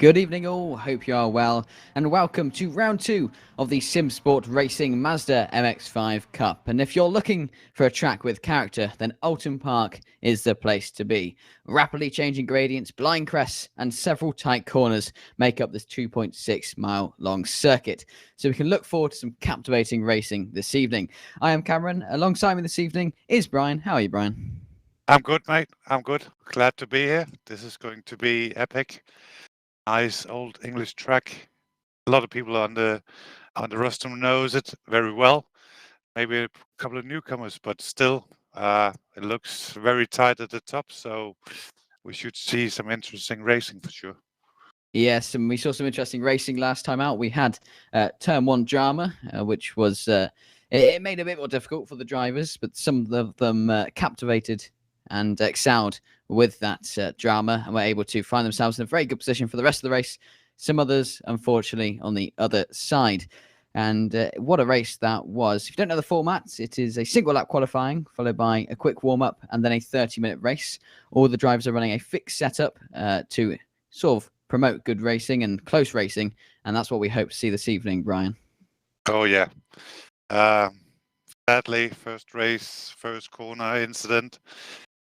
Good evening all, hope you are well, and welcome to round 2 of the Simsport Racing Mazda MX5 Cup. And if you're looking for a track with character, then Oulton Park is the place to be. Rapidly changing gradients, blind crests, and several tight corners make up this 2.6 mile long circuit. So we can look forward to some captivating racing this evening. I am Cameron, alongside me this evening is Brian. How are you, Brian? I'm good, mate. I'm good. Glad to be here. This is going to be epic. Nice old English track. A lot of people on the roster knows it very well. Maybe a couple of newcomers, but still, it looks very tight at the top. So we should see some interesting racing for sure. Yes, and we saw some interesting racing last time out. We had Turn 1 drama, which was it made it a bit more difficult for the drivers, but some of them captivated and excelled with that drama and were able to find themselves in a very good position for the rest of the race. Some others, unfortunately, on the other side. And what a race that was. If you don't know the formats, it is a single lap qualifying, followed by a quick warm-up and then a 30-minute race. All the drivers are running a fixed setup to sort of promote good racing and close racing, and that's what we hope to see this evening, Brian. Oh, yeah. Sadly, first race, first corner incident.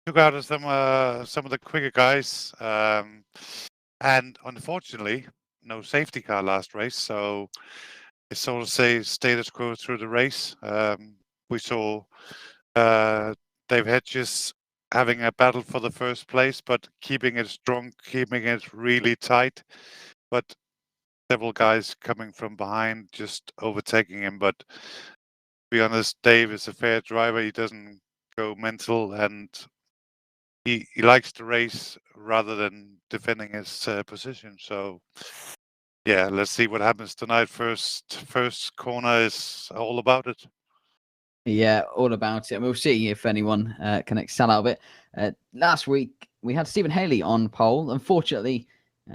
Took out some of the quicker guys. And unfortunately, no safety car last race, so it's sort of status quo through the race. We saw Dave Hedges having a battle for the first place, but keeping it strong, keeping it really tight. But several guys coming from behind, just overtaking him. But to be honest, Dave is a fair driver. He doesn't go mental, and he likes to race rather than defending his position. So yeah, let's see what happens tonight. First corner is all about it. Yeah, all about it. And we'll see if anyone can excel out of it. Last week, we had Stephen Haley on pole. Unfortunately,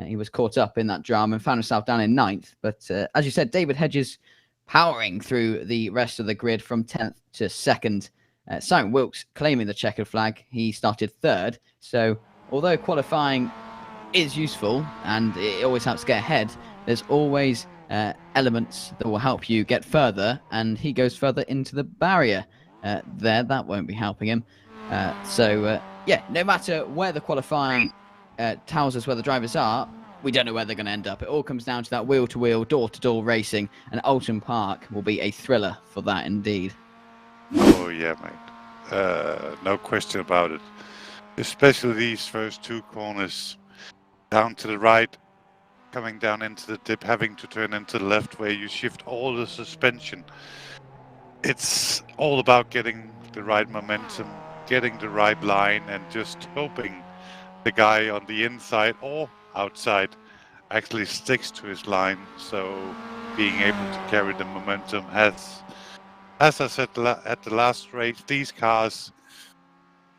he was caught up in that drama and found himself down in 9th. But as you said, David Hedges powering through the rest of the grid from 10th to 2nd. Simon Wilkes claiming the checkered flag. He started 3rd. So although qualifying is useful and it always helps to get ahead, there's always elements that will help you get further, and he goes further into the barrier there. That won't be helping him. Yeah, no matter where the qualifying tells us where the drivers are, we don't know where they're going to end up. It all comes down to that wheel-to-wheel, door-to-door racing, and Oulton Park will be a thriller for that indeed. Oh yeah, mate. No question about it. Especially these first two corners, down to the right, coming down into the dip, having to turn into the left, where you shift all the suspension. It's all about getting the right momentum, getting the right line, and just hoping the guy on the inside or outside actually sticks to his line. So being able to carry the momentum, as I said at the last race, these cars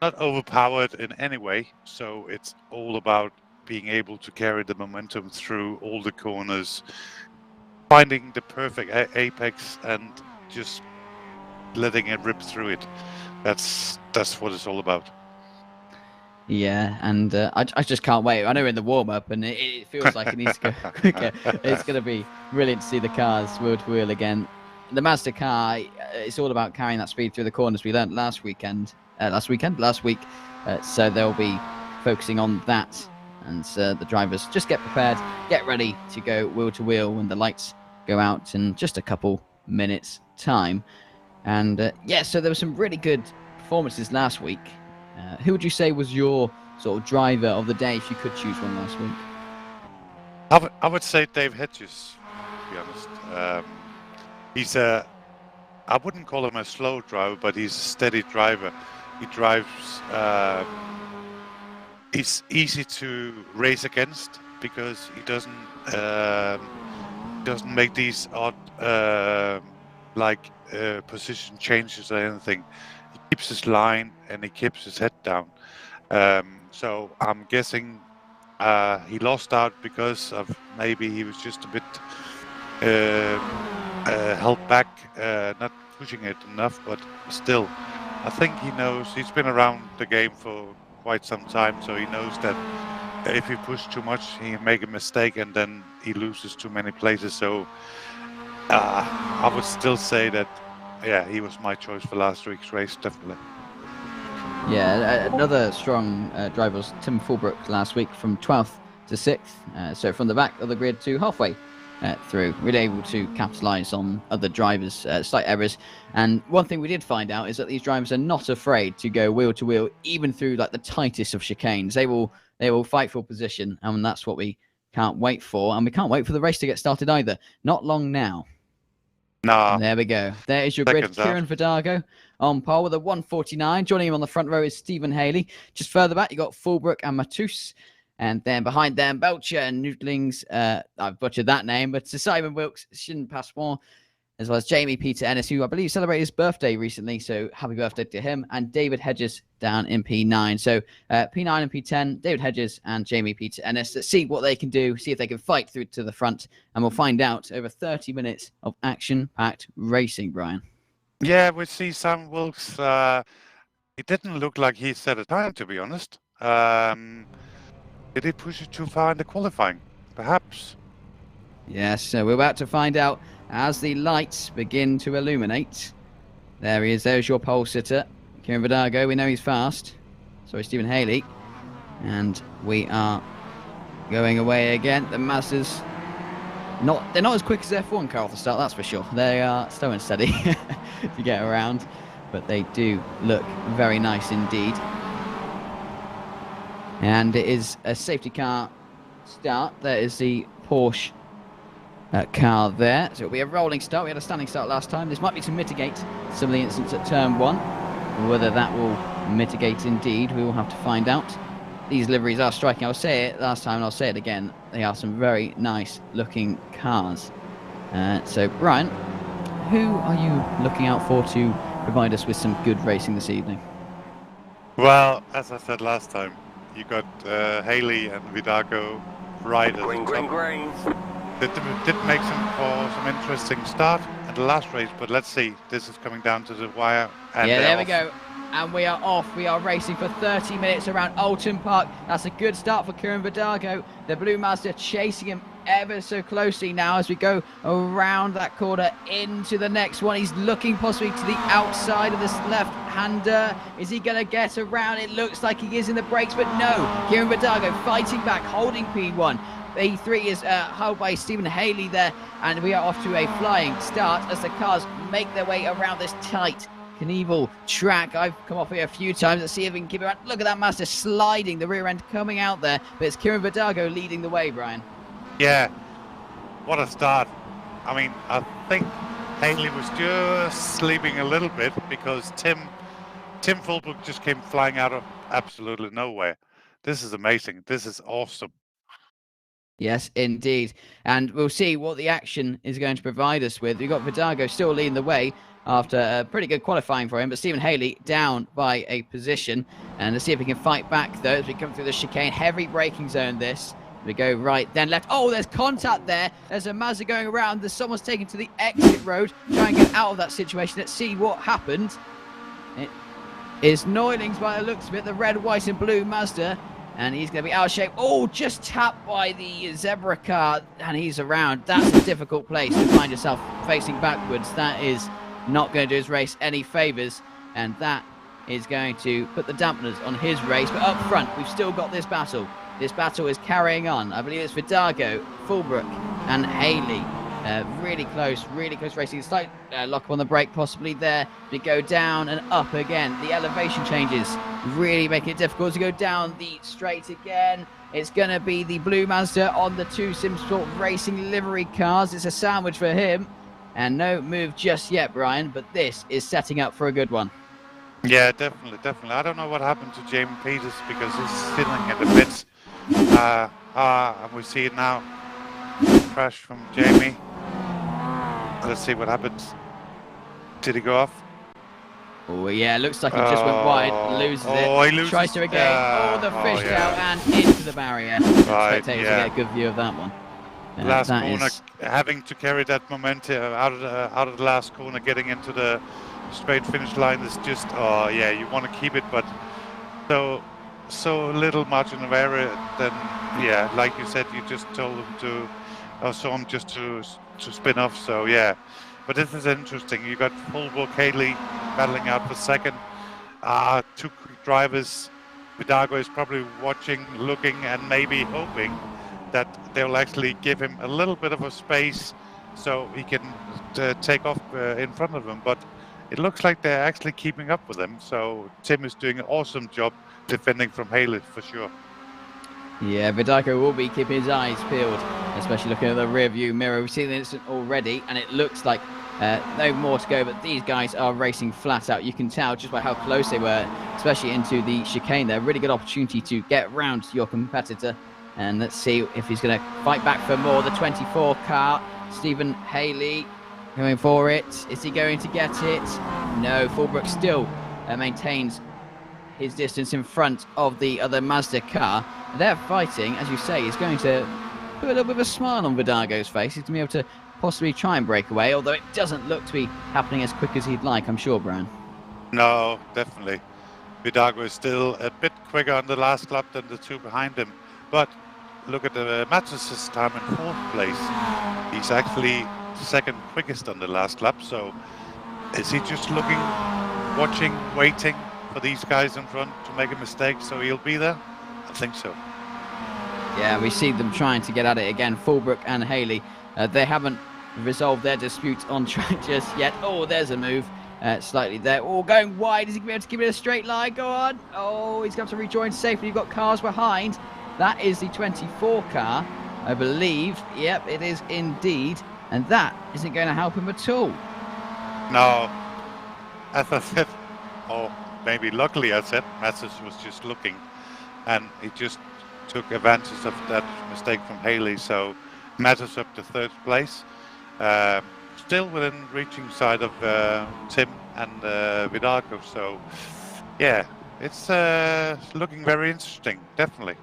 not overpowered in any way. So it's all about being able to carry the momentum through all the corners, finding the perfect apex and just letting it rip through it. That's what it's all about. Yeah, and I just can't wait. I know we're in the warm-up, and it feels like it needs to go quicker. It's going to be brilliant to see the cars wheel-to-wheel again. The Mazda car, it's all about carrying that speed through the corners. We learned last week. So they'll be focusing on that. And the drivers just get prepared, get ready to go wheel-to-wheel when the lights go out in just a couple minutes' time. And yeah, so there were some really good performances last week. Who would you say was your sort of driver of the day if you could choose one last week? I would say Dave Hedges, to be honest. He's I wouldn't call him a slow driver, but he's a steady driver. He drives, he's easy to race against because he doesn't make these odd position changes or anything. He keeps his line and he keeps his head down. So I'm guessing he lost out because of maybe he was just a bit held back, not pushing it enough, but still, I think he knows. He's been around the game for quite some time, so he knows that if he pushes too much, he make a mistake and then he loses too many places. So I would still say that, yeah, he was my choice for last week's race, definitely. Yeah, another strong driver was Tim Fulbrook last week from 12th to 6th. So from the back of the grid to halfway through, really able to capitalise on other drivers' slight errors. And one thing we did find out is that these drivers are not afraid to go wheel to wheel, even through like the tightest of chicanes. They will fight for position, and that's what we can't wait for. And we can't wait for the race to get started either. Not long now. Nah. There we go. There is your grid. Kieran Vidago on pole with a 1:49. Joining him on the front row is Stephen Haley. Just further back, you got Fulbrook and Matus. And then behind them, Belcher and Noodlings. I've butchered that name, but to Simon Wilkes, Shin Passoir, as well as Jamie Peter Ennis, who I believe celebrated his birthday recently. So happy birthday to him. And David Hedges down in P9. So P9 and P10, David Hedges and Jamie Peter Ennis. Let's see what they can do, see if they can fight through to the front. And we'll find out over 30 minutes of action-packed racing, Brian. Yeah, we see Sam Wilkes. It didn't look like he set a time, to be honest. Did he push it too far in the qualifying? Perhaps. Yes, so we're about to find out as the lights begin to illuminate. There he is. There's your pole sitter, Kieran Vidago. We know he's fast. Sorry, Stephen Haley. And we are going away again. The Mazdas, they're not as quick as F1 car off the start, that's for sure. They are slow and steady to get around, but they do look very nice indeed. And it is a safety car start. There is the Porsche car there. So it'll be a rolling start. We had a standing start last time. This might be to mitigate some of the incidents at turn 1. Whether that will mitigate indeed, we will have to find out. These liveries are striking. I'll say it last time and I'll say it again. They are some very nice looking cars. So Brian, who are you looking out for to provide us with some good racing this evening? Well, as I said last time, you got Haley and Vidago right at the top. Green. Did make some interesting start at the last race, but let's see. This is coming down to the wire. And yeah, there we go. And we are off. We are racing for 30 minutes around Oulton Park. That's a good start for Kieran Vidago. The Blue Mazda chasing him ever so closely now as we go around that corner into the next one. He's looking possibly to the outside of this left-hander. Is he going to get around? It looks like he is in the brakes, but no. Kieran Vidago fighting back, holding P1. P3 is held by Stephen Haley there, and we are off to a flying start as the cars make their way around this tight Knievel track. I've come off here a few times. Let's see if we can keep it around. Look at that Mazda sliding, the rear end coming out there, but it's Kieran Vidago leading the way, Brian. Yeah, what a start. I mean, I think Haley was just sleeping a little bit because Tim Fulbrook just came flying out of absolutely nowhere. This is amazing. This is awesome. Yes, indeed. And we'll see what the action is going to provide us with. We've got Vidago still leading the way after a pretty good qualifying for him, but Stephen Haley down by a position. And let's see if we can fight back, though, as we come through the chicane. Heavy braking zone, this. We go right, then left. Oh, there's contact there. There's a Mazda going around. There's someone's taken to the exit road. Try and get out of that situation. Let's see what happened. It is Neulings by the looks of it, the red, white, and blue Mazda. And he's going to be out of shape. Oh, just tapped by the zebra car, and he's around. That's a difficult place to find yourself facing backwards. That is not going to do his race any favours, and that is going to put the dampeners on his race. But up front, we've still got this battle. This battle is carrying on. I believe it's Vidago, Fulbrook, and Haley. Really close racing. Slight lock up on the brake possibly there. We go down and up again. The elevation changes really make it difficult to go down the straight again. It's going to be the blue Mazda on the two Simsport Racing livery cars. It's a sandwich for him. And no move just yet, Brian, but this is setting up for a good one. Yeah, definitely. I don't know what happened to Jamie Peters because he's sitting in the pits. And we see it now. Crash from Jamie. Let's see what happens. Did he go off? Oh, yeah, looks like he just went wide, loses it. He loses. Tries to regain. The fish out and into the barrier. Right, Spectators get a good view of that one. Last corner, having to carry that momentum out of the last corner, getting into the straight finish line is just, you want to keep it, but so so little margin of error, then yeah, like you said, you just told him to, or saw him just to spin off. So yeah, but this is interesting. You got Fulbrook, Haley battling out for second. Two quick drivers. Vidago is probably watching, looking, and maybe hoping that they'll actually give him a little bit of a space so he can take off in front of him. But it looks like they're actually keeping up with him. So Tim is doing an awesome job defending from Haley for sure. Yeah, Vidago will be keeping his eyes peeled, especially looking at the rear view mirror. We've seen the incident already, and it looks like no more to go, but these guys are racing flat out. You can tell just by how close they were, especially into the chicane there. Really good opportunity to get round your competitor. And let's see if he's going to fight back for more. The 24 car, Stephen Haley going for it. Is he going to get it? No, Fulbrook still maintains his distance in front of the other Mazda car. They're fighting, as you say, is going to put a little bit of a smile on Vidago's face. He's going to be able to possibly try and break away, although it doesn't look to be happening as quick as he'd like, I'm sure, Brian. No, definitely. Vidago is still a bit quicker on the last lap than the two behind him. But look at the Mattis's time in fourth place. He's actually second quickest on the last lap. So is he just looking, watching, waiting for these guys in front to make a mistake so he'll be there? I think so. Yeah, we see them trying to get at it again. Fulbrook and Haley, they haven't resolved their dispute on track just yet. Oh, there's a move slightly there. Oh, going wide. Is he going to be able to keep it a straight line? Go on. Oh, he's got to rejoin safely. You've got cars behind. That is the 24 car, I believe. Yep, it is indeed. And that isn't going to help him at all. No. As I said, or maybe luckily I said, Mattis was just looking. And he just took advantage of that mistake from Haley. So Mattis up to third place. Still within reaching side of Tim and Vidago. So yeah, it's looking very interesting, definitely.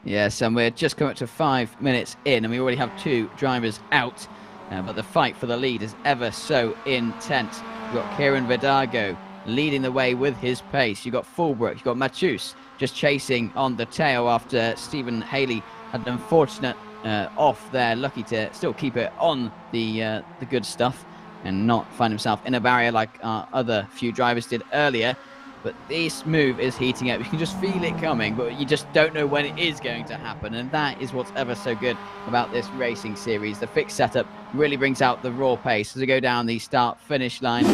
Yes, and we're just coming up to 5 minutes in, and we already have two drivers out. But the fight for the lead is ever so intense. You've got Kieran Vidago leading the way with his pace. You've got Fulbrook, you've got Matthews just chasing on the tail after Stephen Haley had an unfortunate off there. Lucky to still keep it on the good stuff and not find himself in a barrier like our other few drivers did earlier. But this move is heating up. You can just feel it coming, but you just don't know when it is going to happen. And that is what's ever so good about this racing series. The fixed setup really brings out the raw pace as we go down the start-finish line.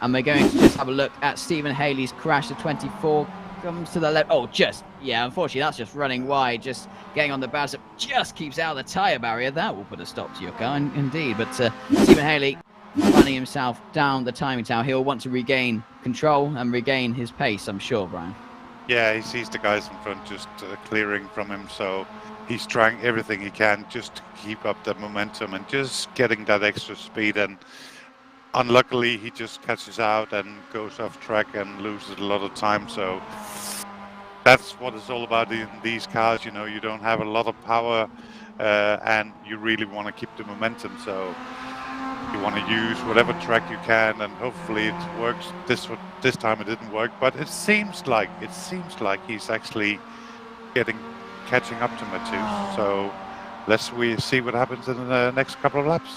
And we're going to just have a look at Stephen Haley's crash. The 24 comes to the left. Oh, unfortunately, that's just running wide, just getting on the bounce. Just keeps out of the tyre barrier. That will put a stop to your car, indeed. But Stephen Haley running himself down the timing tower. He'll want to regain control and regain his pace, I'm sure, Brian. Yeah, he sees the guys in front just clearing from him, so he's trying everything he can just to keep up the momentum and just getting that extra speed. And unluckily, he just catches out and goes off track and loses a lot of time. So that's what it's all about in these cars. You know, you don't have a lot of power and you really want to keep the momentum. So you want to use whatever track you can, and hopefully it works. This time it didn't work, but it seems like he's actually catching up to Matthews. So let's see what happens in the next couple of laps.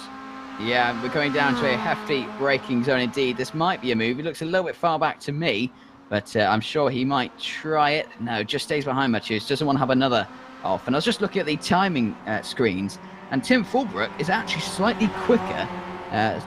Yeah, we're going down to a hefty braking zone indeed. This might be a move. It looks a little bit far back to me, but I'm sure he might try it. No, just stays behind Matthews. Doesn't want to have another off. And I was just looking at the timing screens, and Tim Fulbrook is actually slightly quicker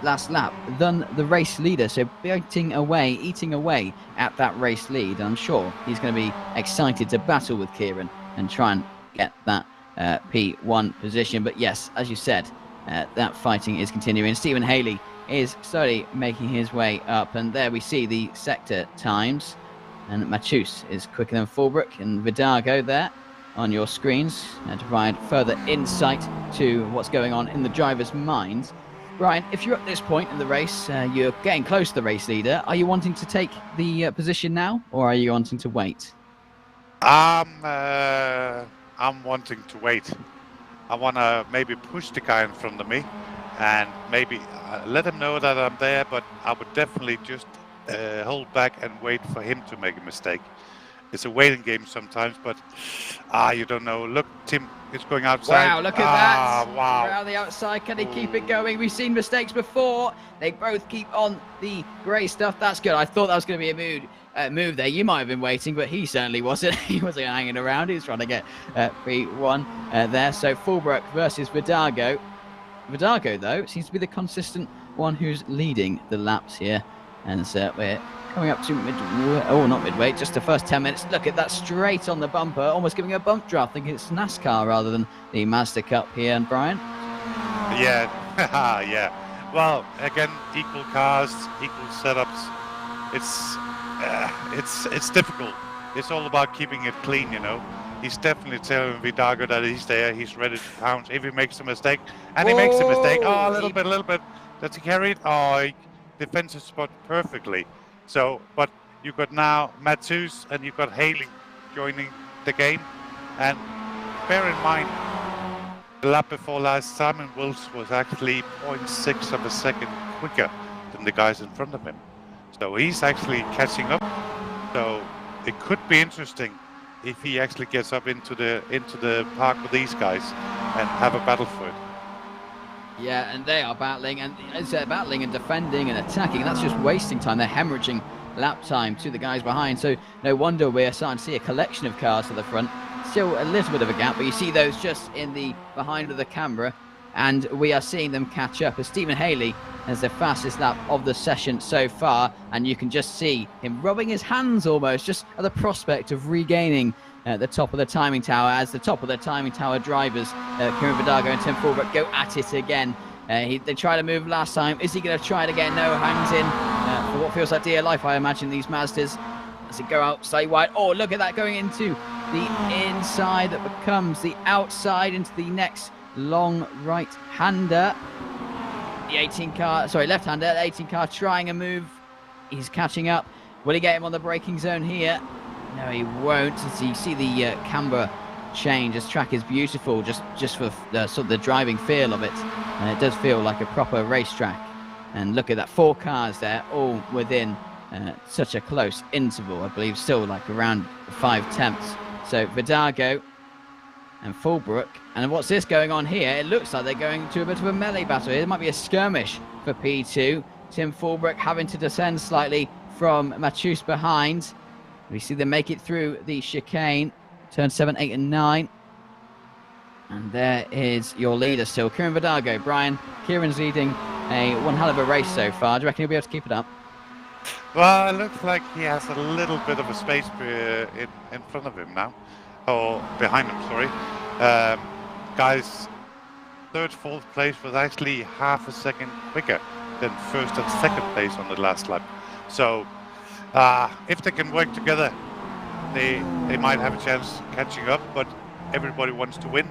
last lap than the race leader, so eating away at that race lead. I'm sure he's going to be excited to battle with Kieran and try and get that P1 position. But yes, as you said, that fighting is continuing. Stephen Haley is slowly making his way up, and there we see the sector times, and Matthews is quicker than Fulbrook, and Vidago there on your screens to provide further insight to what's going on in the driver's minds. Brian, if you're at this point in the race, you're getting close to the race leader, are you wanting to take the position now, or are you wanting to wait? I'm wanting to wait. I want to maybe push the guy in front of me and maybe let him know that I'm there, but I would definitely just hold back and wait for him to make a mistake. it's a waiting game sometimes, but you don't know. Look, Tim is going outside. Wow, look at that. Wow. Around the outside, can he keep it going? We've seen mistakes before. They both keep on the grey stuff. That's good. I thought that was going to be a move there. You might have been waiting, but he certainly wasn't. He wasn't hanging around. He was trying to get P1 there. So Fulbrook versus Vidago. Vidago, though, seems to be the consistent one who's leading the laps here. And so we're coming up to not midway, just the first 10 minutes. Look at that, straight on the bumper, almost giving a bump draft. Thinking it's NASCAR rather than the Mazda Cup here. And Brian? Yeah, yeah. Well, again, equal cars, equal setups. It's difficult. It's all about keeping it clean, you know. He's definitely telling Vidago that he's there. He's ready to pounce if he makes a mistake. And he makes a mistake. Oh, a little bit. Does he carry it? Oh, he defends his spot perfectly. So, but you've got now Matthews and you've got Haley joining the game. And bear in mind, the lap before last, Simon Wills was actually 0.6 of a second quicker than the guys in front of him. So he's actually catching up. So it could be interesting if he actually gets up into the park with these guys and have a battle for it. Yeah, and they are battling, and as they're battling and defending and attacking, that's just wasting time. They're hemorrhaging lap time to the guys behind. So no wonder we're starting to see a collection of cars to the front. Still a little bit of a gap, but you see those just in the behind of the camera, and we are seeing them catch up as Stephen Haley has the fastest lap of the session so far, and you can just see him rubbing his hands almost just at the prospect of regaining the top of the timing tower, as the top of the timing tower drivers, Kieran Vidago and Tim Fulbrook, go at it again. They tried to move last time. Is he going to try it again? No, hangs in for what feels like dear life, I imagine, these Mazdas. As it go out slightly wide. Oh, look at that, going into the inside that becomes the outside into the next long right-hander. The 18 car, sorry, left-hander, the 18 car trying a move. He's catching up. Will he get him on the braking zone here? No, he won't. As you see the camber change, this track is beautiful just for the sort of the driving feel of it. And it does feel like a proper racetrack. And look at that, 4 cars there, all within such a close interval. I believe still like around 5 tenths. So Vidago and Fulbrook. And what's this going on here? It looks like they're going to a bit of a melee battle here. There might be a skirmish for P2. Tim Fulbrook having to descend slightly from Matthews behind. We see them make it through the chicane. Turn 7, 8 and 9. And there is your leader still, Kieran Vidago. Brian, Kieran's leading one hell of a race so far. Do you reckon he'll be able to keep it up? Well, it looks like he has a little bit of a space in front of him now. Or behind him, sorry. Guys, third, fourth place was actually half a second quicker than first and second place on the last lap. So if they can work together, they might have a chance catching up, but everybody wants to win.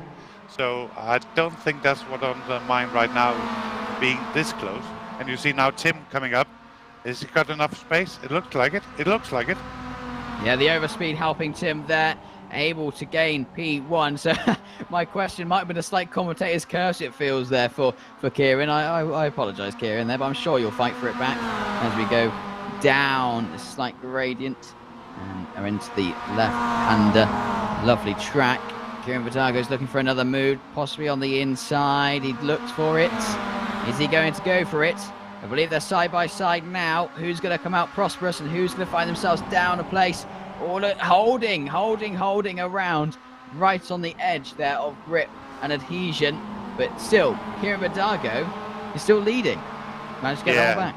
So I don't think that's what's on their mind right now, being this close. And you see now Tim coming up. Has he got enough space? It looks like it. It looks like it. Yeah, the overspeed helping Tim there, able to gain P1. So my question might have been a slight commentator's curse, it feels, there for Kieran. I apologise, Kieran, there, but I'm sure you'll fight for it back as we go down a slight gradient and are into the left-hander. Lovely track. Kieran Vidago's looking for another move, possibly on the inside. He looks for it. Is he going to go for it? I believe they're side by side now. Who's going to come out prosperous and who's going to find themselves down a place? All holding around right on the edge there of grip and adhesion. But still, Kieran Vidago is still leading. Managed to get it all back.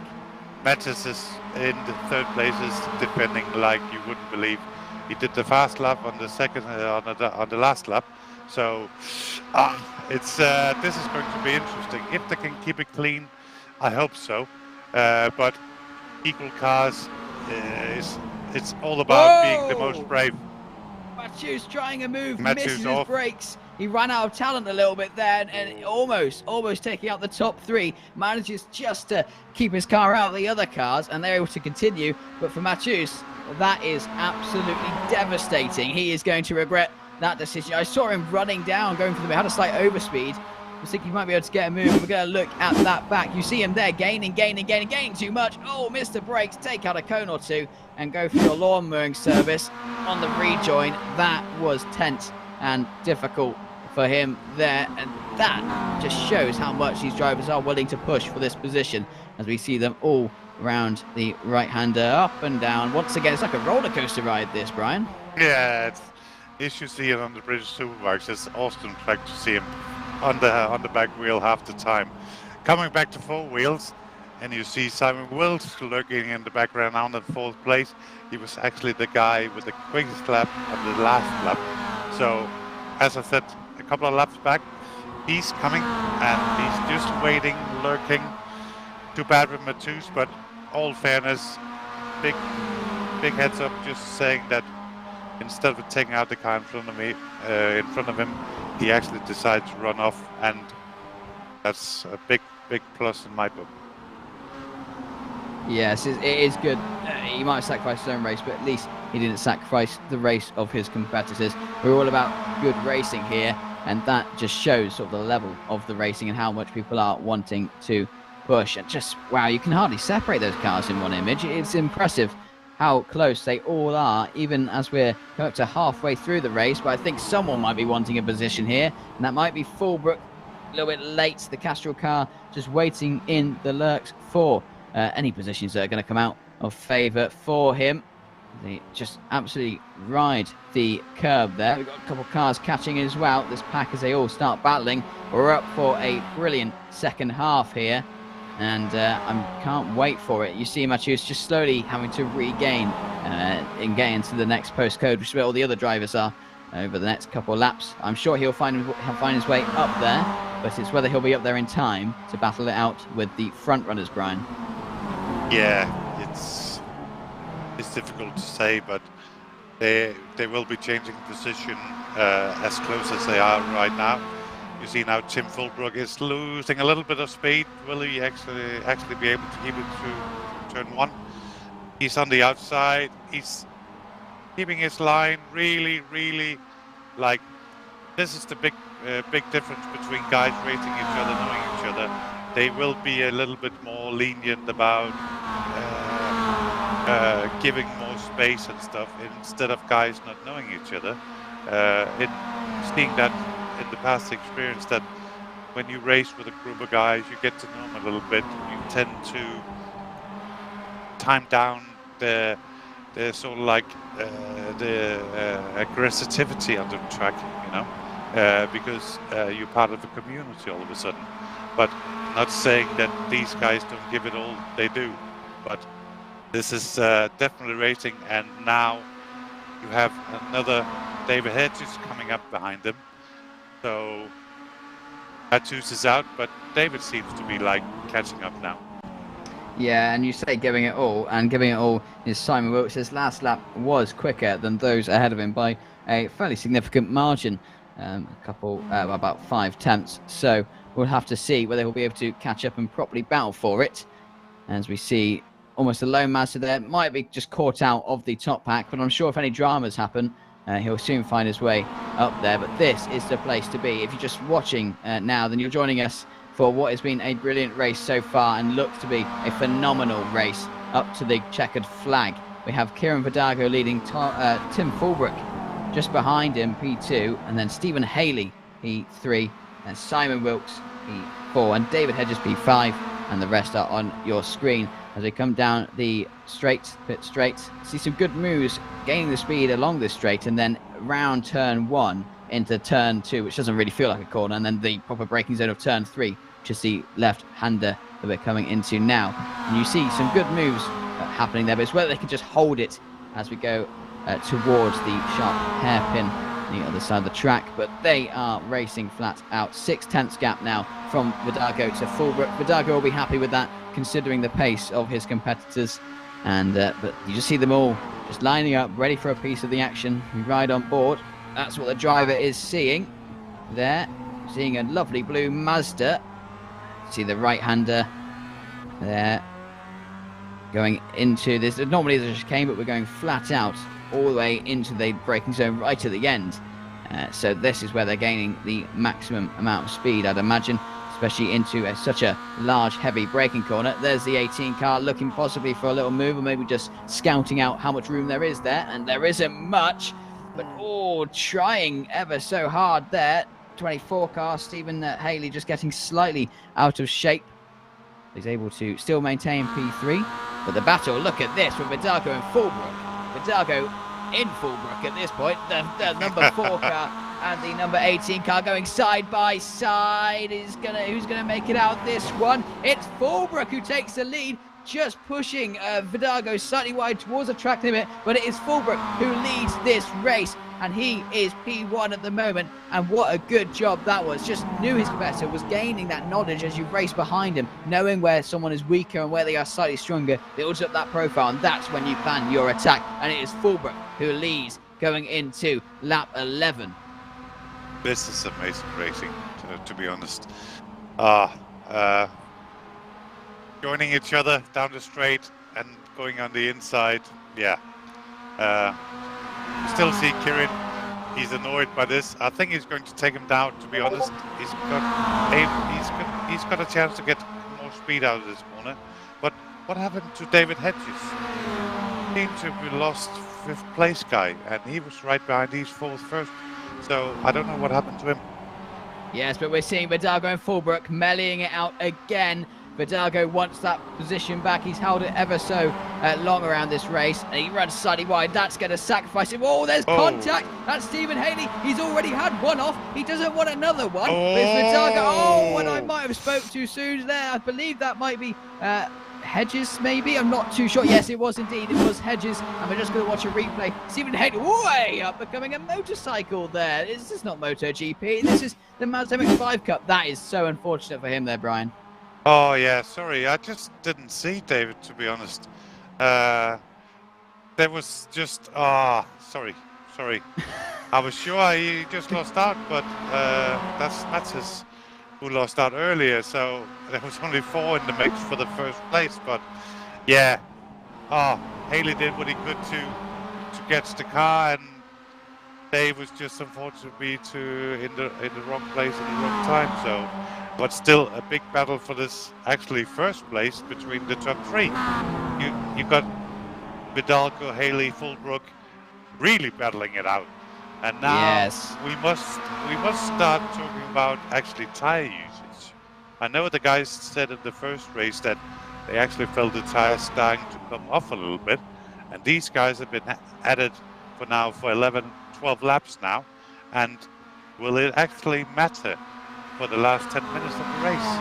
Mattis is in the third place, is defending like you wouldn't believe. He did the fast lap on the second on the last lap. So this is going to be interesting. If they can keep it clean, I hope so. But equal cars, it's all about being the most brave. Matthews trying a move, Matthews misses his brakes. He ran out of talent a little bit there, and almost taking out the top 3. Manages just to keep his car out of the other cars, and they're able to continue. But for Matthews, that is absolutely devastating. He is going to regret that decision. I saw him running down, going for the, had a slight overspeed, was thinking he might be able to get a move. We're going to look at that back. You see him there gaining too much. Oh, Mr. Brakes, take out a cone or two and go for your lawn mowing service on the rejoin. That was tense and difficult for him there, and that just shows how much these drivers are willing to push for this position, as we see them all around the right-hander, up and down. Once again, it's like a roller coaster ride, this, Brian. Yeah, you should see it on the British Superbikes. It's awesome track to see him on the back wheel half the time. Coming back to four wheels, and you see Simon Wills lurking in the background on the fourth place. He was actually the guy with the quickest lap on the last lap. So, as I said, a couple of laps back, he's coming and he's just waiting, lurking. Too bad with Matus, but all fairness, big heads up, just saying that instead of taking out the car in front of him, he actually decided to run off, and that's a big plus in my book. Yes, it is good. He might have sacrificed his own race, but at least he didn't sacrifice the race of his competitors. We're all about good racing here, and that just shows sort of the level of the racing and how much people are wanting to push. And just, wow, you can hardly separate those cars in one image. It's impressive how close they all are, even as we're coming up to halfway through the race. But I think someone might be wanting a position here, and that might be Fulbrook. A little bit late, the Castrol car just waiting in the lurks for any positions that are going to come out of favour for him. They just absolutely ride the curb there. We've got a couple of cars catching as well. This pack as they all start battling. We're up for a brilliant second half here, and I can't wait for it. You see Matthews just slowly having to regain and get into the next postcode, which is where all the other drivers are over the next couple of laps. I'm sure he'll find his way up there, but it's whether he'll be up there in time to battle it out with the front runners, Brian. Yeah, it's difficult to say, but they will be changing position as close as they are right now. You see now Tim Fulbrook is losing a little bit of speed. Will he actually be able to keep it through turn one? He's on the outside. He's keeping his line really, like, this is the big difference between guys racing each other, knowing each other. They will be a little bit more lenient about giving more space and stuff, instead of guys not knowing each other. Seeing that in the past experience, that when you race with a group of guys, you get to know them a little bit. You tend to time down the sort of like the aggressivity on the track, you know, because you're part of the community all of a sudden. But not saying that these guys don't give it all they do, but this is definitely racing. And now you have another David Hedges coming up behind them. So Matus is out, but David seems to be like catching up now. Yeah, and you say giving it all, and giving it all is Simon Wilkes. His last lap was quicker than those ahead of him by a fairly significant margin, about 5 tenths. So we'll have to see whether he'll be able to catch up and properly battle for it. As we see almost a lone Mazda there, might be just caught out of the top pack, but I'm sure if any dramas happen, he'll soon find his way up there. But this is the place to be. If you're just watching now, then you're joining us for what has been a brilliant race so far and looks to be a phenomenal race up to the checkered flag. We have Kieran Vidago leading Tim Fulbrook just behind him, P2, and then Stephen Haley, P3, and Simon Wilkes, P4, and David Hedges, P5, and the rest are on your screen as they come down the pit straight. See some good moves, gaining the speed along this straight, and then round turn 1 into turn 2, which doesn't really feel like a corner, and then the proper braking zone of turn 3, which is the left-hander that we're coming into now. And you see some good moves happening there, but it's whether they can just hold it as we go towards the sharp hairpin on the other side of the track. But they are racing flat out. 6 tenths gap now from Vidago to Fulbrook. Vidago will be happy with that, considering the pace of his competitors. And but you just see them all just lining up, ready for a piece of the action. We ride on board. That's what the driver is seeing there. Seeing a lovely blue Mazda. See the right-hander there going into this. Normally there's a chicane, but we're going flat out all the way into the braking zone right at the end. So this is where they're gaining the maximum amount of speed, I'd imagine, especially into such a large, heavy braking corner. There's the 18 car looking possibly for a little move, or maybe just scouting out how much room there is there, and there isn't much, but trying ever so hard there. 24 car, Stephen Haley, just getting slightly out of shape. He's able to still maintain P3, but the battle, look at this, with Vidago and Fullbrook. Vidago in Fullbrook at this point, the number 4 car and the number 18 car going side by side. Who's gonna make it out this one? It's Fullbrook who takes the lead, just pushing Vidago slightly wide towards the track limit, but it is Fullbrook who leads this race, and he is P1 at the moment, and what a good job that was. Just knew his competitor, was gaining that knowledge as you race behind him, knowing where someone is weaker and where they are slightly stronger, builds up that profile, and that's when you plan your attack, and it is Fullbrook who leads going into lap 11. This is amazing racing, to be honest. Joining each other down the straight and going on the inside, yeah. Still see Kieran, he's annoyed by this. I think he's going to take him down, to be honest. He's got a chance to get more speed out of this corner. But what happened to David Hedges? Seems to be lost 5th place guy, and he was right behind these 4th first. So I don't know what happened to him. Yes, but we're seeing Vidago and Fullbrook mellying it out again. Vidago wants that position back. He's held it ever so long around this race, and he runs slightly wide. That's going to sacrifice him. Oh, there's contact. That's Stephen Haley. He's already had one off. He doesn't want another one. But it's Vidago. And I might have spoke too soon there. I believe that might be Hedges, maybe. I'm not too sure. Yes, it was indeed. It was Hedges. And we're just going to watch a replay. Stephen Haley way up, becoming a motorcycle there. This is not MotoGP. This is the Mazda MX5 Cup. That is so unfortunate for him there, Brian. Oh, yeah, sorry. I just didn't see David, to be honest. There was just... sorry. I was sure he just lost out, but that's Mattes who lost out earlier, so there was only 4 in the mix for the first place. But, yeah. Haley did what he could to get the car, and Dave was just unfortunately in the wrong place at the wrong time, so... But still a big battle for this actually first place between the top 3. You got Vidago, Haley, Fullbrook really battling it out. And now we must start talking about actually tire usage. I know the guys said in the first race that they actually felt the tires starting to come off a little bit, and these guys have been added for 12 laps now, and will it actually matter for the last 10 minutes of the race?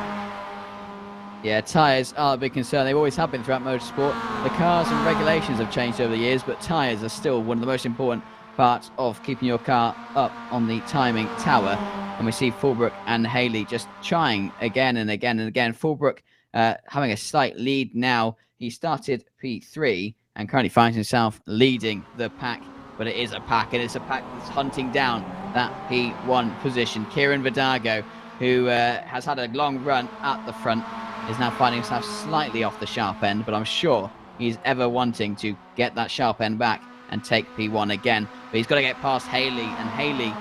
Yeah, tyres are a big concern. They always have been throughout motorsport. The cars and regulations have changed over the years, but tyres are still one of the most important parts of keeping your car up on the timing tower. And we see Fullbrook and Haley just trying again and again and again. Fullbrook having a slight lead now. He started P3 and currently finds himself leading the pack. But it is a pack, and it's a pack that's hunting down that P1 position. Kieran Vidago, who has had a long run at the front, is now finding himself slightly off the sharp end, but I'm sure he's ever wanting to get that sharp end back and take P1 again. But he's got to get past Haley, and Haley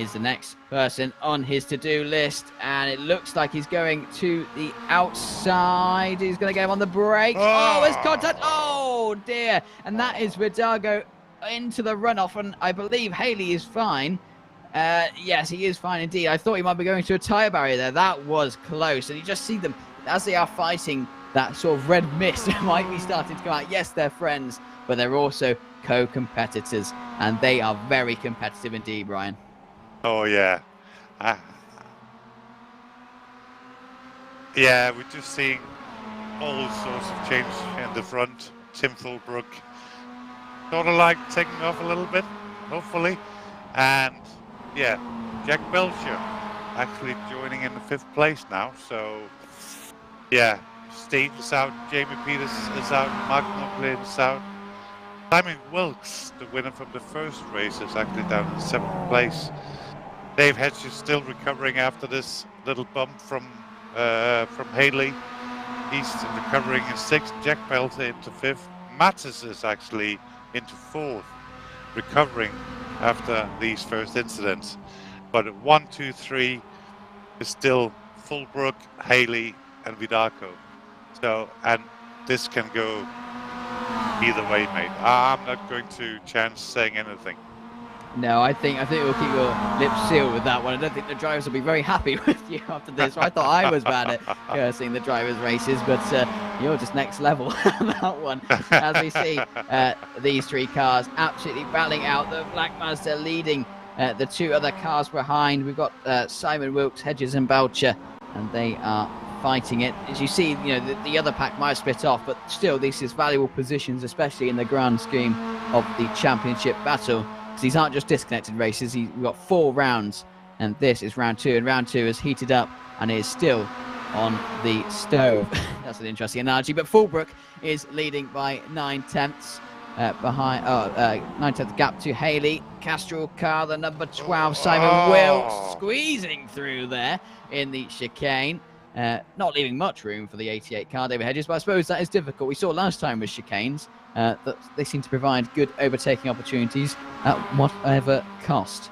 is the next person on his to-do list, and it looks like he's going to the outside. He's going to get him on the brakes. Oh, there's contact. Oh, dear. And that is Vidago into the runoff, and I believe Haley is fine. Yes, he is fine indeed. I thought he might be going to a tyre barrier there. That was close, and you just see them as they are fighting. That sort of red mist might be starting to come out. Yes, they're friends, but they're also co-competitors, and they are very competitive indeed, Brian. Oh, yeah. Yeah, we're just seeing all sorts of change in the front. Tim Fullbrook sort of like taking off a little bit, hopefully. And, yeah, Jack Belcher actually joining in the 5th place now. So, yeah, Steve is out, Jamie Peters is out, Mark Knopfler is out. Simon Wilkes, the winner from the first race, is actually down in 7th place. Dave Hedge is still recovering after this little bump from Haley. He's recovering in 6th. Jack Belter into 5th. Mattes is actually into 4th. recovering after these first incidents. But 1, 2, 3 is still Fulbrook, Haley, and Vidaco. So, and this can go either way, mate. I'm not going to chance saying anything. No, I think we'll keep your lips sealed with that one. I don't think the drivers will be very happy with you after this. I thought I was bad at cursing the drivers' races, but you're just next level on that one. As we see these three cars absolutely battling out. The Black Mazda leading the two other cars behind. We've got Simon Wilkes, Hedges, and Boucher, and they are fighting it. As you see, you know, the other pack might split off, but still, this is valuable positions, especially in the grand scheme of the championship battle. These aren't just disconnected races. We've got 4 rounds, and this is round 2. And round 2 is heated up and is still on the stove. That's an interesting analogy. But Fulbrook is leading by 9/10 behind. 9/10 gap to Haley. Castrol car, the number 12, Simon Wilkes, squeezing through there in the chicane. Not leaving much room for the 88 car, David Hedges, but I suppose that is difficult. We saw last time with chicanes that they seem to provide good overtaking opportunities at whatever cost,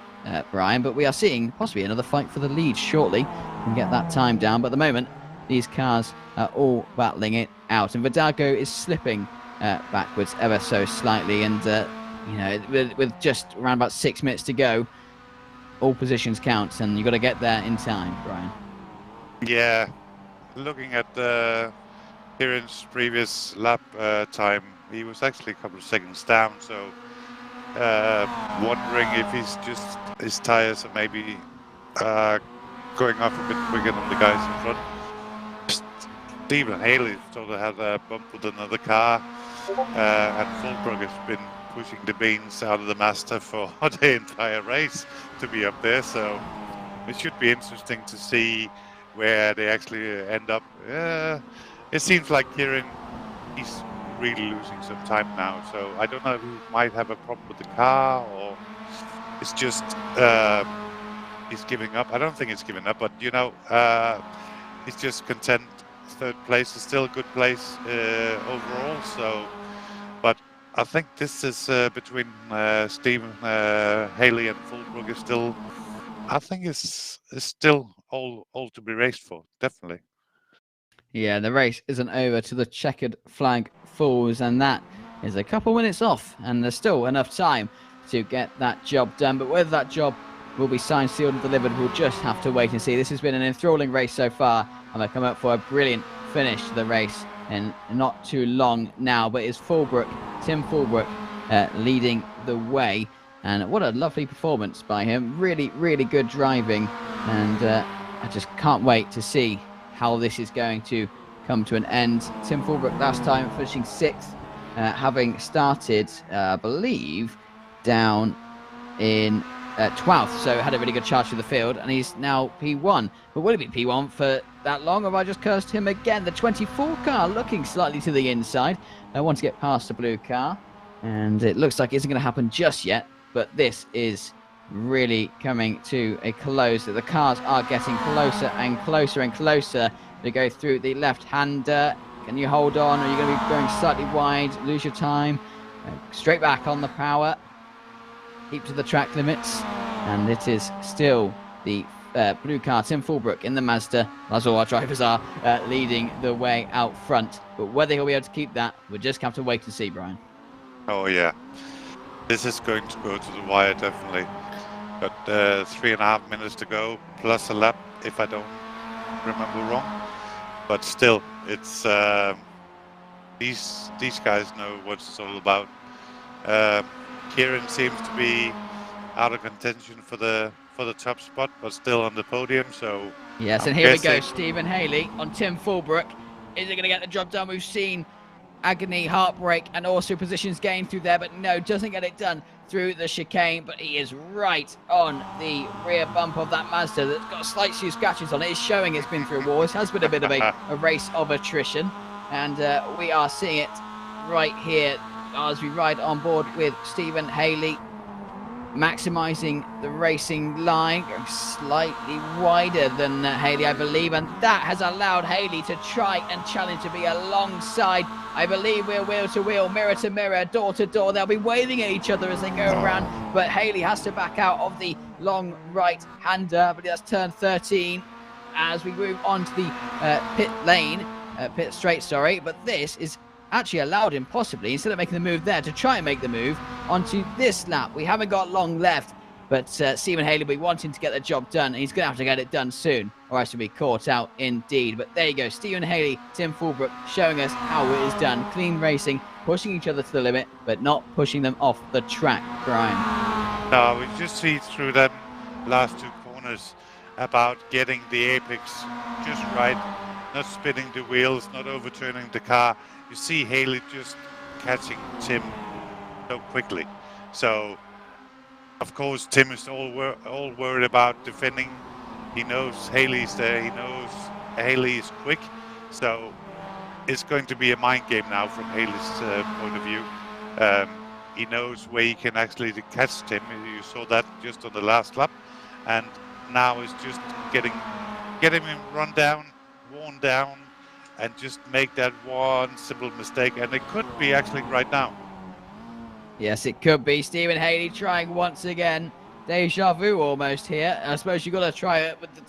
Brian. But we are seeing possibly another fight for the lead shortly and get that time down. But at the moment, these cars are all battling it out. And Vidago is slipping backwards ever so slightly. And, you know, with just around about 6 minutes to go, all positions count. And you've got to get there in time, Brian. Yeah, looking at Kieran's previous lap time, he was actually a couple of seconds down, so wondering if his tires are maybe going off a bit quicker than the guys in front. Stephen Haley sort of had a bump with another car, and Fulbrook has been pushing the beans out of the Mazda for the entire race to be up there, so it should be interesting to see where they actually end up. It seems like Kieran, he's really losing some time now, so I don't know if he might have a problem with the car, or it's just he's giving up. I don't think he's giving up, but you know, he's just content. 3rd place is still a good place overall, so, but I think this is between Stephen Haley and Fulbrook is still, I think it's still all to be raced for, definitely. Yeah, the race isn't over till the checkered flag falls, and that is a couple minutes off, and there's still enough time to get that job done. But whether that job will be signed, sealed, and delivered, we'll just have to wait and see. This has been an enthralling race so far, and they've come up for a brilliant finish to the race in not too long now. But it's Tim Fulbrook, leading the way. And what a lovely performance by him. Really, really good driving. And I just can't wait to see how this is going to come to an end. Tim Fulbrook last time finishing 6th, having started, I believe, down in 12th. So had a really good charge to the field, and he's now P1. But will it be P1 for that long, or have I just cursed him again? The 24 car looking slightly to the inside. I want to get past the blue car, and it looks like it isn't going to happen just yet. But this is really coming to a close. The cars are getting closer and closer and closer. They go through the left-hander. Can you hold on? Are you going to be going slightly wide? Lose your time. Straight back on the power. Keep to the track limits. And it is still the blue car, Tim Fulbrook, in the Mazda. As all our drivers are leading the way out front. But whether he'll be able to keep that, we'll just have to wait and see, Brian. Oh, yeah. This is going to go to the wire, definitely. Got 3.5 minutes to go, plus a lap, if I don't remember wrong. But still, it's these guys know what it's all about. Kieran seems to be out of contention for the top spot, but still on the podium. So yes, and here we go. Stephen Haley on Tim Fulbrook. Is it going to get the job done? We've seen agony, heartbreak, and also positions gained through there, but no, doesn't get it done through the chicane. But he is right on the rear bump of that Mazda that's got slight few scratches on it. It's showing it's been through wars. It has been a bit of a race of attrition, and we are seeing it right here as we ride on board with Stephen Haley. maximising the racing line, going slightly wider than Haley, I believe, and that has allowed Haley to try and challenge to be alongside. I believe we're wheel to wheel, mirror to mirror, door to door. They'll be waving at each other as they go around, but Haley has to back out of the long right-hander. But that's turn 13 as we move on to the pit straight, sorry. But this is actually allowed him possibly, instead of making the move there, to try and make the move onto this lap. We haven't got long left, but Stephen Haley will be wanting to get the job done, and he's going to have to get it done soon, or else he'll be caught out indeed. But there you go, Stephen Haley, Tim Fulbrook showing us how it is done. Clean racing, pushing each other to the limit, but not pushing them off the track, Brian. No, we just see through that last two corners about getting the apex just right, not spinning the wheels, not overturning the car. You see Haley just catching Tim so quickly. So, of course, Tim is all worried about defending. He knows Haley's there. He knows Haley is quick. So, it's going to be a mind game now from Haley's point of view. He knows where he can actually catch Tim. You saw that just on the last lap. And now it's just getting him run down, worn down, and just make that one simple mistake. And it could be actually right now. Yes, it could be. Stephen Haley trying once again. Deja vu almost here. I suppose you've got to try it with the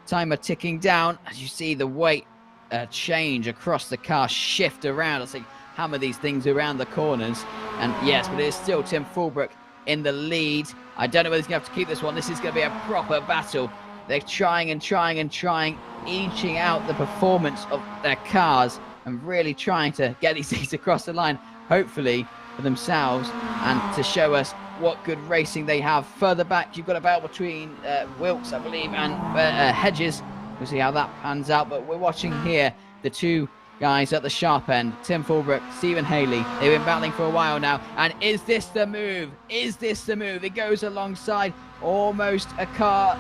timer ticking down. As you see the weight change across the car, shift around. Let's hammer these things around the corners. And yes, but it is still Tim Fulbrook in the lead. I don't know whether he's going to have to keep this one. This is going to be a proper battle. They're trying and trying and trying, inching out the performance of their cars and really trying to get these things across the line, hopefully for themselves and to show us what good racing they have. Further back, you've got a battle between Wilkes, I believe, and Hedges. We'll see how that pans out. But we're watching here the two guys at the sharp end, Tim Fulbrook, Stephen Haley. They've been battling for a while now. And is this the move? Is this the move? It goes alongside almost a car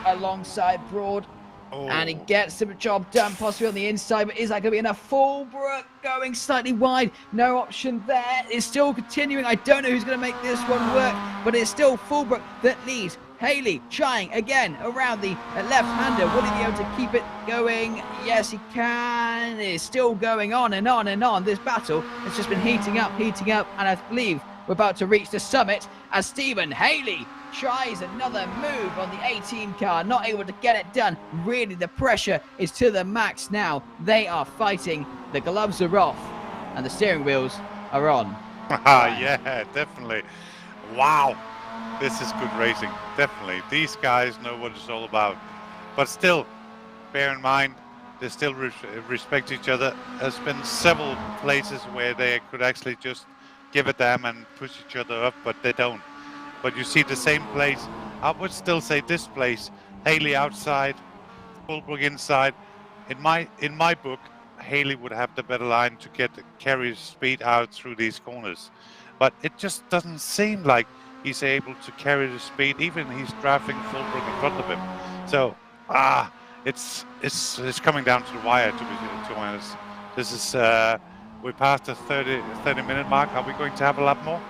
alongside Broad. Oh. And he gets the job done, possibly on the inside, but is that going to be enough? Fulbrook going slightly wide, no option there. It's still continuing. I don't know who's going to make this one work, but it's still Fulbrook that leads. Haley trying again around the left-hander. Will he be able to keep it going? Yes, he can. It's still going on and on and on. This battle has just been heating up, and I believe we're about to reach the summit as Stephen Haley tries another move on the 18 car, not able to get it done. Really, the pressure is to the max now. They are fighting. The gloves are off and the steering wheels are on. Yeah, definitely. Wow. This is good racing, definitely. These guys know what it's all about. But still, bear in mind, they still respect each other. There's been several places where they could actually just give a damn and push each other up, but they don't. But you see the same place. I would still say this place, Haley outside, Fulbrook inside. In my book, Haley would have the better line to carry his speed out through these corners. But it just doesn't seem like he's able to carry the speed, even he's drafting Fulbrook in front of him. So, it's coming down to the wire, to be honest. This is, we passed the 30-minute mark. Are we going to have a lap more?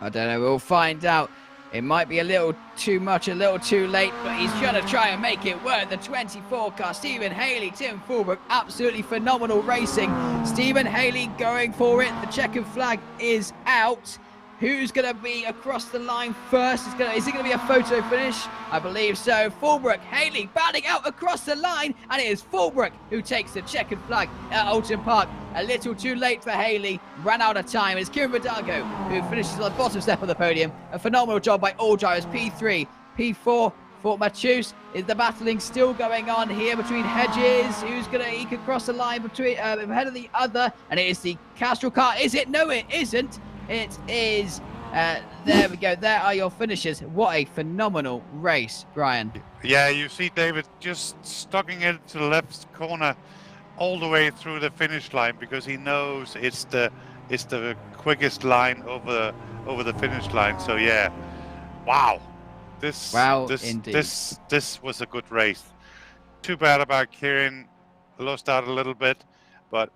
I don't know, we'll find out. It might be a little too much, a little too late, but he's going to try and make it work. The 24 car, Stephen Haley, Tim Fulbrook, absolutely phenomenal racing. Stephen Haley going for it. The checkered flag is out. Who's going to be across the line first? Is it going to be a photo finish? I believe so. Fulbrook, Haley batting out across the line, and it is Fulbrook who takes the checkered flag at Oulton Park. A little too late for Haley. Ran out of time. It's Kieran Vidago who finishes on the bottom step of the podium. A phenomenal job by all drivers. P3, P4 for Matthews. Is the battling still going on here between Hedges? He can cross the line between ahead of the other, and it is the Castrol car. Is it? No, it isn't. It is. There we go. There are your finishes. What a phenomenal race, Brian. Yeah, you see David just stucking it to the left corner all the way through the finish line because he knows it's the quickest line over the finish line. So yeah, wow. This was a good race. Too bad about Kieran, lost out a little bit, but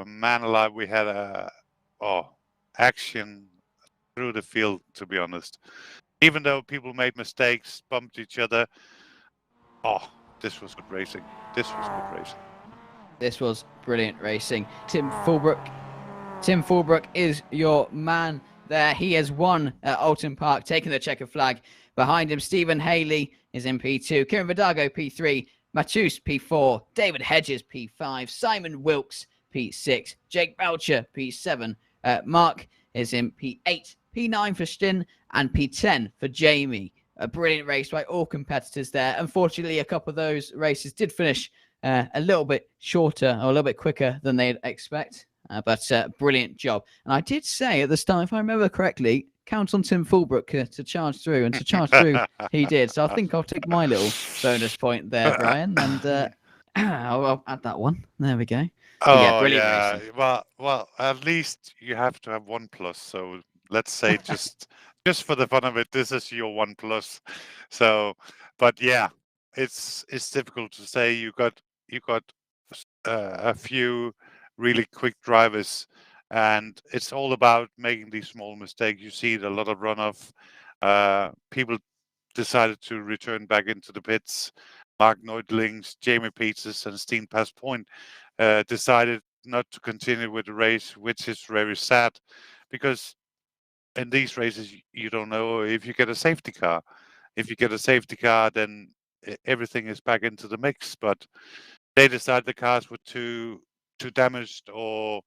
man alive, we had action through the field, to be honest. Even though people made mistakes, bumped each other. Oh, this was good racing. This was good racing. This was brilliant racing. Tim Fulbrook is your man there. He has won at Oulton Park, taking the checkered flag. Behind him, Stephen Haley is in P2, Kieran Vidago P3, Matus P4, David Hedges P5, Simon Wilkes P6, Jake Belcher P7, Mark is in P8, P9 for Stin, and P10 for Jamie. A brilliant race by all competitors there. Unfortunately, a couple of those races did finish a little bit shorter or a little bit quicker than they'd expect. But brilliant job. And I did say at the start, if I remember correctly, count on Tim Fulbrook to charge through. And to charge through, he did. So I think I'll take my little bonus point there, Brian. And I'll add that one. There we go. But yeah, brilliant racing. Well, at least you have to have 1+. So let's say just for the fun of it, this is your 1+. So, but yeah, it's difficult to say. You got a few really quick drivers, and it's all about making these small mistakes. You see a lot of runoff. People decided to return back into the pits. Mark Neudlings, Jamie Peters, and Steen Pass Point decided not to continue with the race, which is very sad, because in these races you don't know if you get a safety car. If you get a safety car, then everything is back into the mix. But they decided the cars were too damaged or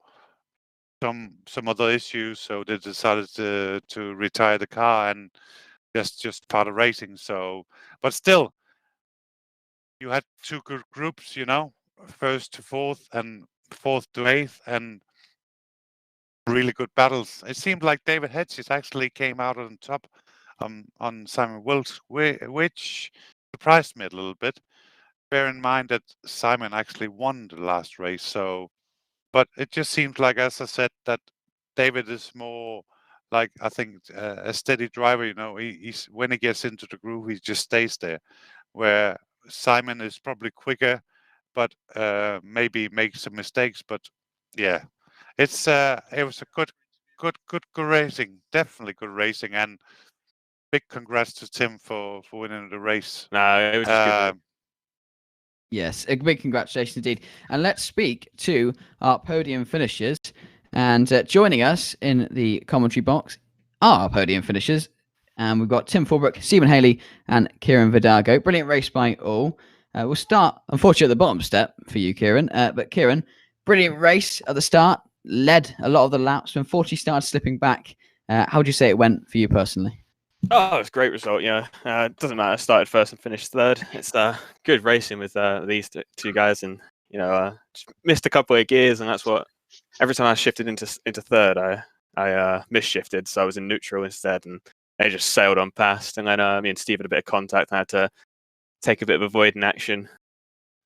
some other issues, so they decided to retire the car, and that's just part of racing. So, but still, you had two good groups, first to fourth and fourth to eighth, and really good battles. It seemed like David Hedges actually came out on top on Simon Wilkes, which surprised me a little bit. Bear in mind that Simon actually won the last race, so. But it just seems like, as I said, that David is more like, I think, a steady driver. He's when he gets into the groove, he just stays there. Where Simon is probably quicker, but maybe makes some mistakes. But yeah, it was a good racing, definitely good racing, and big congrats to Tim for winning the race. No, it was just good. Yes, a big congratulations indeed. And let's speak to our podium finishers. And joining us in the commentary box are our podium finishers. And we've got Tim Fulbrook, Stephen Haley, and Kieran Vidago. Brilliant race by all. We'll start, unfortunately, at the bottom step for you, Kieran. But Kieran, brilliant race at the start. Led a lot of the laps. When 40 started slipping back, how would you say it went for you personally? Oh, it's a great result. It doesn't matter. I started first and finished third. It's good racing with these two guys, and just missed a couple of gears, and that's what. Every time I shifted into third, I misshifted, so I was in neutral instead, and they just sailed on past. And then me and Steve had a bit of contact, and I had to take a bit of avoiding action,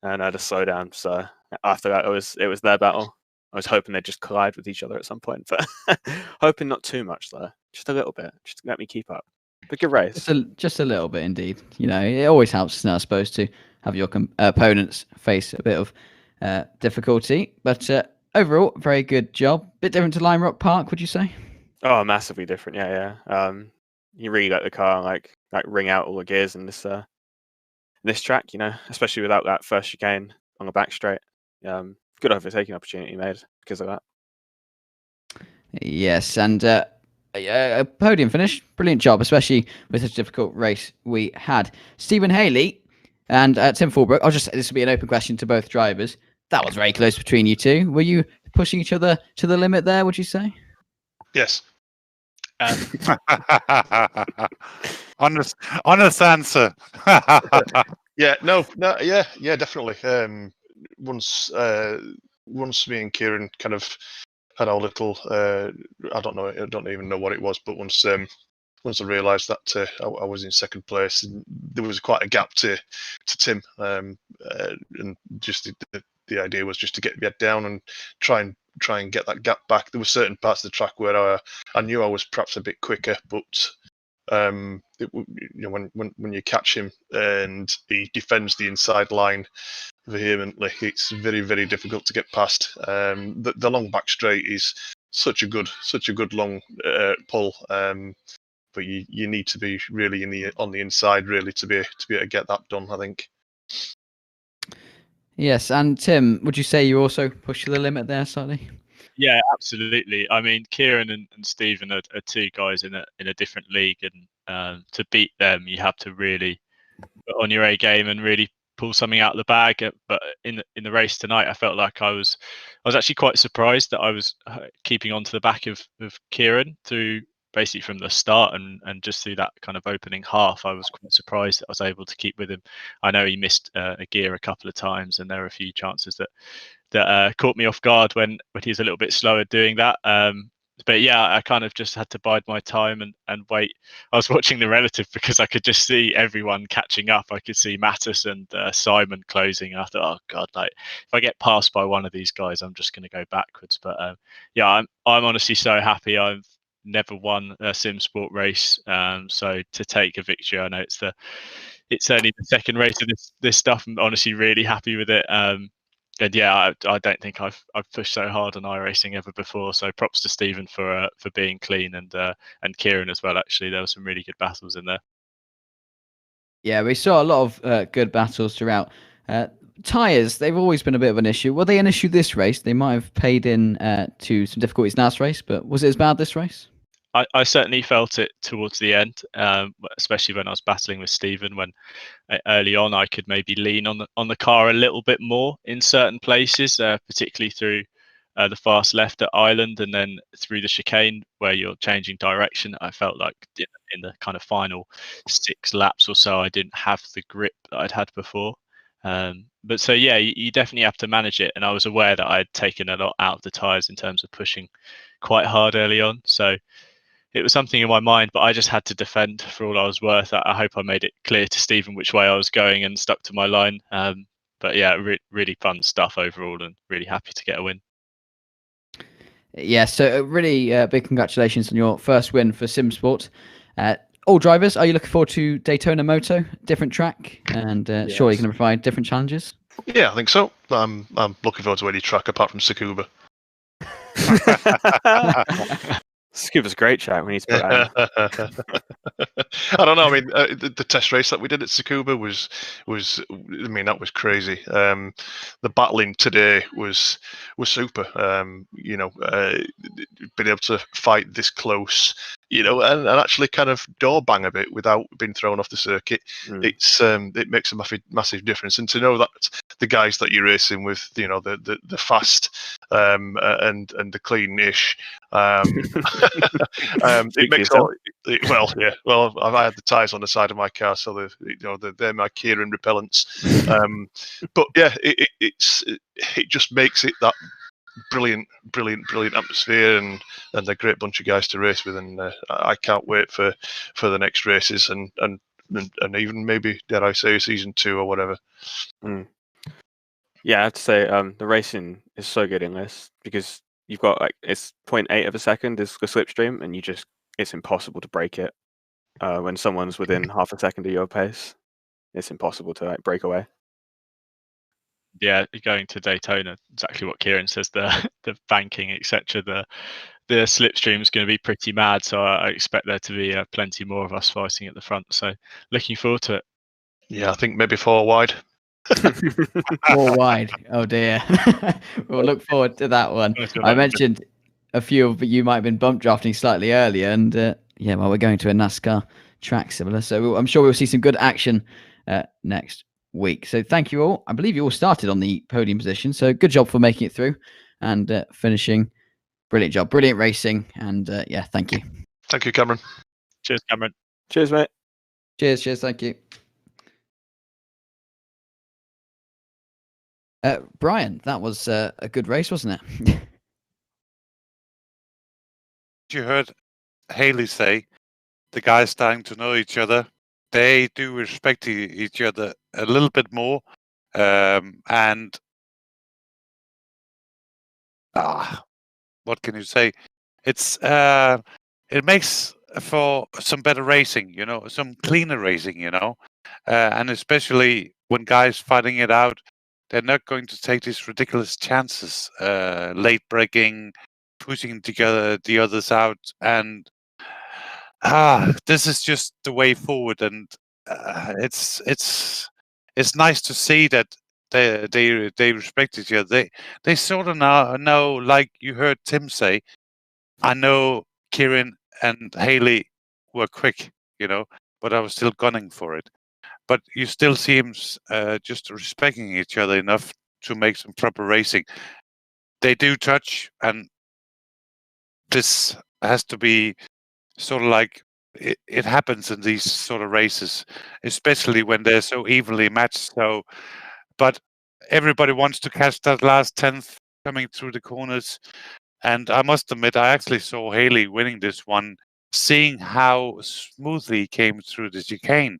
and I had to slow down. So after that, it was their battle. I was hoping they'd just collide with each other at some point, but hoping not too much though, just a little bit, just to let me keep up. But good race. Just a little bit, indeed. It always helps, I suppose, to have your opponents face a bit of difficulty. But overall, very good job. Bit different to Lime Rock Park, would you say? Oh, massively different. Yeah. You really let the car like ring out all the gears in this track. Especially without that first chicane on the back straight. Good overtaking opportunity made because of that. Yes, and. A podium finish, brilliant job, especially with such a difficult race we had. Stephen Haley and Tim Fulbrook. This will be an open question to both drivers. That was very close between you two. Were you pushing each other to the limit there? Would you say? Yes. Honest answer. Yeah. Yeah, definitely. Once me and Kieran kind of had our little, I don't even know what it was, but once I realised that I was in second place, and there was quite a gap to Tim, and just the idea was just to get down and try and get that gap back. There were certain parts of the track where I knew I was perhaps a bit quicker, but when you catch him and he defends the inside line vehemently, it's very, very difficult to get past. The long back straight is such a good long pull. But you need to be really on the inside really to be able to get that done, I think. Yes, and Tim, would you say you also push to the limit there slightly? Yeah, absolutely. I mean, Kieran and Stephen are two guys in a different league, and to beat them, you have to really put on your A game and really pull something out of the bag. But in the race tonight, I felt like I was actually quite surprised that I was keeping on to the back of Kieran through basically from the start and just through that kind of opening half. I was quite surprised that I was able to keep with him. I know he missed a gear a couple of times, and there were a few chances that caught me off guard when he was a little bit slower doing that. But yeah, I kind of just had to bide my time and wait. I was watching the relative because I could just see everyone catching up. I could see Mattis and Simon closing. I thought, oh god, like if I get passed by one of these guys, I'm just going to go backwards. But yeah, I'm honestly so happy. I've never won a Simsport race, so to take a victory, I know it's only the second race of this stuff. I'm honestly really happy with it. And yeah, I don't think I've pushed so hard on iRacing ever before. So props to Stephen for being clean and Kieran as well. Actually, there were some really good battles in there. Yeah, we saw a lot of good battles throughout. Tyres, they've always been a bit of an issue. Were they an issue this race? They might have paid in to some difficulties last race, but was it as bad this race? I certainly felt it towards the end, especially when I was battling with Stephen. When early on, I could maybe lean on the car a little bit more in certain places, particularly through the fast left at Island, and then through the chicane where you're changing direction. I felt like in the kind of final 6 laps or so, I didn't have the grip that I'd had before. But so yeah, you definitely have to manage it, and I was aware that I had taken a lot out of the tyres in terms of pushing quite hard early on. So it was something in my mind, but I just had to defend for all I was worth. I hope I made it clear to Stephen which way I was going and stuck to my line. But yeah, really fun stuff overall, and really happy to get a win. Yeah, so really big congratulations on your first win for Simsport. All drivers, are you looking forward to Daytona Moto? Different track, and Yes. sure you can provide different challenges? Yeah, I think so. I'm looking forward to any track apart from Tsukuba. Scuba's a great track. We need to put that in. I don't know. I mean, the test race that we did at Tsukuba was I mean, that was crazy. The battling today was super. Being able to fight this close, and actually kind of door bang a bit without being thrown off the circuit. It makes a massive difference. And to know that the guys that you're racing with, the fast and the clean-ish. It makes all. Well, I had the tyres on the side of my car, so they're my Kieran repellents. But yeah, it just makes it that brilliant atmosphere, and a great bunch of guys to race with, and I can't wait for the next races and even maybe, dare I say, season 2 or whatever. Yeah, I have to say the racing is so good in this because you've got it's 0.8 of a second is the slipstream, and it's impossible to break it. When someone's within half a second of your pace, it's impossible to break away. Yeah, going to Daytona, exactly what Kieran says. The banking, etc. The slipstream is going to be pretty mad, so I expect there to be plenty more of us fighting at the front. So looking forward to it. Yeah, I think maybe 4 wide. 4 wide. Oh dear. We'll look forward to that one. I mentioned a few of you might have been bump drafting slightly earlier, and we're going to a NASCAR track similar, so I'm sure we'll see some good action next week. So thank you all. I believe you all started on the podium position, so good job for making it through and finishing. Brilliant job, brilliant racing, and thank you. Thank you, Cameron. Cheers, Cameron. Cheers, mate. Cheers, thank you. Brian, that was a good race, wasn't it? You heard Haley say the guys starting to know each other. They do respect each other a little bit more, and what can you say? It makes for some better racing, some cleaner racing, and especially when guys fighting it out, they're not going to take these ridiculous chances, late braking, pushing together the others out, and this is just the way forward. And it's nice to see that they respect each other. They sort of know, like you heard Tim say. I know Kieran and Haley were quick, but I was still gunning for it. But you still see him just respecting each other enough to make some proper racing. They do touch, and this has to be sort of like it happens in these sort of races, especially when they're so evenly matched. So, but everybody wants to catch that last 10th coming through the corners. And I must admit, I actually saw Haley winning this one, seeing how smoothly he came through the chicane.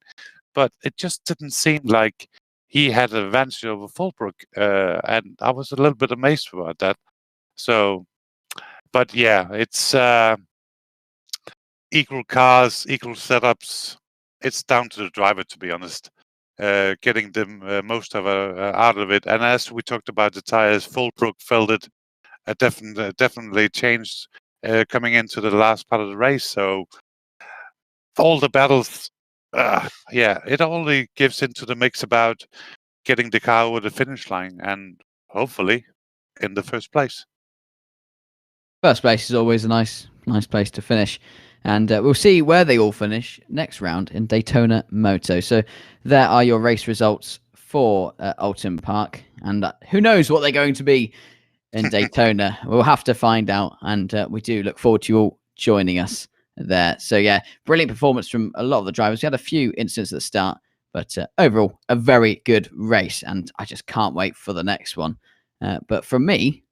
But it just didn't seem like he had an advantage over Fulbrook. And I was a little bit amazed about that. So, but yeah, it's equal cars, equal setups. It's down to the driver, to be honest, getting them most of out of it. And as we talked about the tires, Fulbrook felt it definitely changed coming into the last part of the race. So all the battles, it only gives into the mix about getting the car over the finish line and hopefully in the first place. First place is always a nice place to finish. And we'll see where they all finish next round in Daytona Moto. So there are your race results for Oulton Park. And who knows what they're going to be in Daytona. We'll have to find out. And we do look forward to you all joining us there. So yeah, brilliant performance from a lot of the drivers. We had a few incidents at the start, but overall, a very good race. And I just can't wait for the next one. But from me,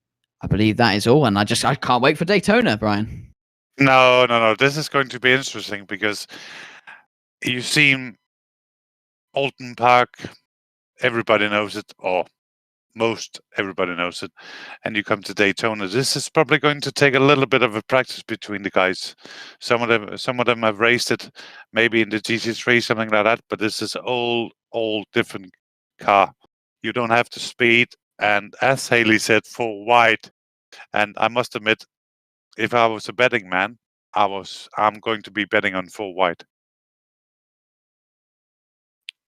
I believe that is all. And I can't wait for Daytona, Brian. No. This is going to be interesting because you've seen Oulton Park. Everybody knows it, or most everybody knows it. And you come to Daytona. This is probably going to take a little bit of a practice between the guys. Some of them have raced it, maybe in the GT3, something like that. But this is all different car. You don't have to speed. And as Haley said, 4 wide. And I must admit, if I was a betting man, I'm going to be betting on 4 wide.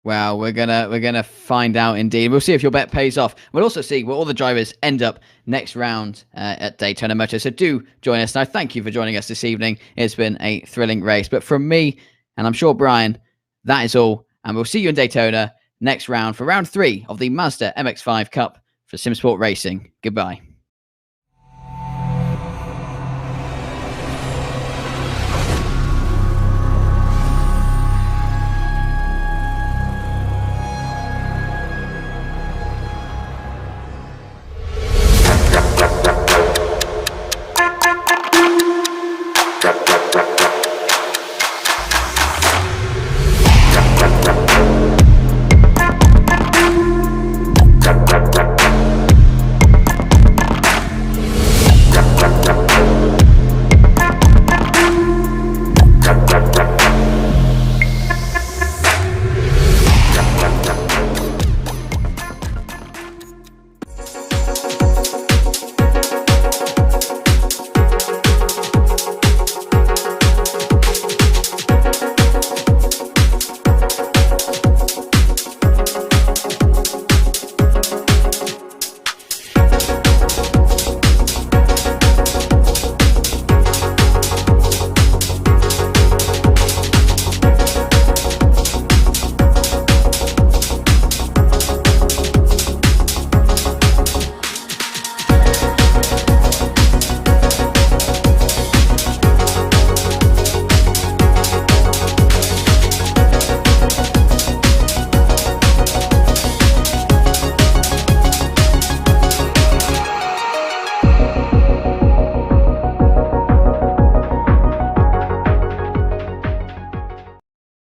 Well, we're gonna find out indeed. We'll see if your bet pays off. We'll also see where all the drivers end up next round at Daytona Motor. So do join us. Now, thank you for joining us this evening. It's been a thrilling race. But from me, and I'm sure Brian, that is all. And we'll see you in Daytona next round for round 3 of the Mazda MX5 Cup for Simsport Racing. Goodbye.